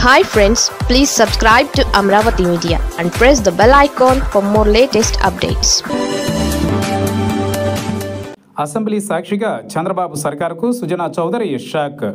Hi friends, please subscribe to Amravati Media and press the bell icon for more latest updates. Assembly సాక్షిగా Chandrababu సర్కారుకు Sujana Chowdary shock.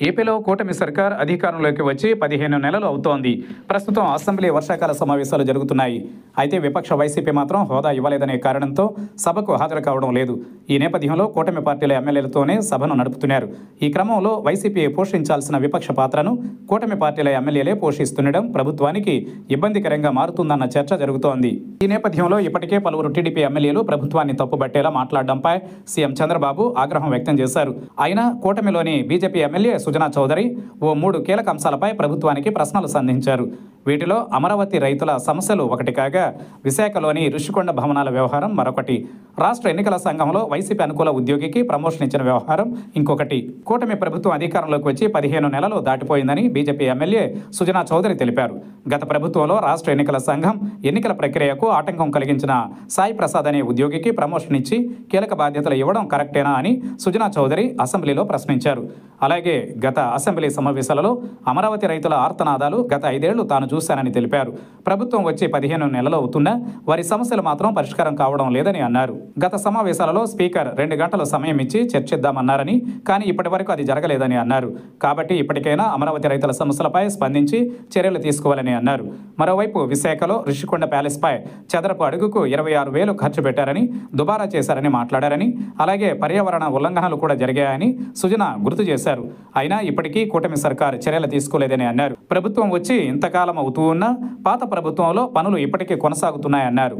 ఏపీలో కూటమి సర్కార్ అధికారంలోకి వచ్చి 15 నెలలు అవుతోంది. ప్రస్తుతం అసెంబ్లీ వర్షాకాల సమావేశాలు జరుగుతున్నాయి. అయితే విపక్ష వైసీపీ మాత్రం హోదా ఇవ్వలేదనే కారణంతో సభకు హాజరు కావడం లేదు. ఈ నేపథ్యంలో కూటమి పార్టీల ఎమ్మెల్యేలతోనే సభను నడుపుతున్నారు. ఈ క్రమంలో వైసీపీ పోషించాల్సిన విపక్ష పాత్రను కూటమి పార్టీల ఎమ్మెల్యేలే పోషిస్తుండడం ప్రభుత్వానికి ఇబ్బందికరంగా మారుతుందన్న చర్చ జరుగుతోంది. ఈ నేపథ్యంలో ఇప్పటికే పలువురు టీడీపీ ఎమ్మెల్యేలు ప్రభుత్వాన్ని తప్పుబట్టేలా మాట్లాడడంపై సీఎం చంద్రబాబు ఆగ్రహం వ్యక్తం చేశారు. అయినా కూటమిలోని బీజేపీ ఎమ్మెల్యే సుజనా చౌదరి ఓ 3 కీలక అంశాలపై ప్రభుత్వానికి ప్రశ్నలు సంధించారు. వీటిలో అమరావతి రైతుల సమస్యలు ఒకటి కాగా, విశాఖలోని రుషికొండ భవనాల వ్యవహారం మరొకటి, రాష్ట్ర ఎన్నికల సంఘంలో వైసీపీ అనుకూల ఉద్యోగికి ప్రమోషన్ ఇచ్చిన వ్యవహారం ఇంకొకటి. కూటమి ప్రభుత్వం అధికారంలోకి వచ్చి 15 నెలలు దాటిపోయిందని బీజేపీ ఎమ్మెల్యే సుజనా చౌదరి తెలిపారు. గత ప్రభుత్వంలో రాష్ట్ర ఎన్నికల సంఘం ఎన్నికల ప్రక్రియకు ఆటంకం కలిగించిన సాయి ప్రసాద్ అనే ఉద్యోగికి ప్రమోషన్ ఇచ్చి కీలక బాధ్యతలు ఇవ్వడం కరెక్టేనా అని సుజనా చౌదరి అసెంబ్లీలో ప్రశ్నించారు. అలాగే గత అసెంబ్లీ సమావేశాలలో అమరావతి రైతుల ఆర్తనాదాలు గత 5 ఏళ్లు తాను చూశానని తెలిపారు. ప్రభుత్వం వచ్చి 15 నెలలు అవుతున్నా వారి సమస్యలు మాత్రం పరిష్కారం కావడం లేదని అన్నారు. గత సమావేశాలలో స్పీకర్ 2 గంటల సమయం ఇచ్చి చర్చిద్దామన్నారని, కానీ ఇప్పటి వరకు అది జరగలేదని అన్నారు. కాబట్టి ఇప్పటికైనా అమరావతి రైతుల సమస్యలపై స్పందించి చర్యలు తీసుకోవాలని అన్నారు. మరోవైపు విశాఖలో రిషికొండ ప్యాలెస్పై చదరపు అడుగుకు 26,000 ఖర్చు పెట్టారని, దుబారా చేశారని మాట్లాడారని, అలాగే పర్యావరణ ఉల్లంఘనలు కూడా జరిగాయని సుజనా గుర్తు చేశారు. అయినా ఇప్పటికీ కూటమి సర్కార్ చర్యలు తీసుకోలేదని అన్నారు. ప్రభుత్వం వచ్చి ఇంతకాలం అవుతూ ఉన్నా పాత ప్రభుత్వంలో పనులు ఇప్పటికీ కొనసాగుతున్నాయన్నారు.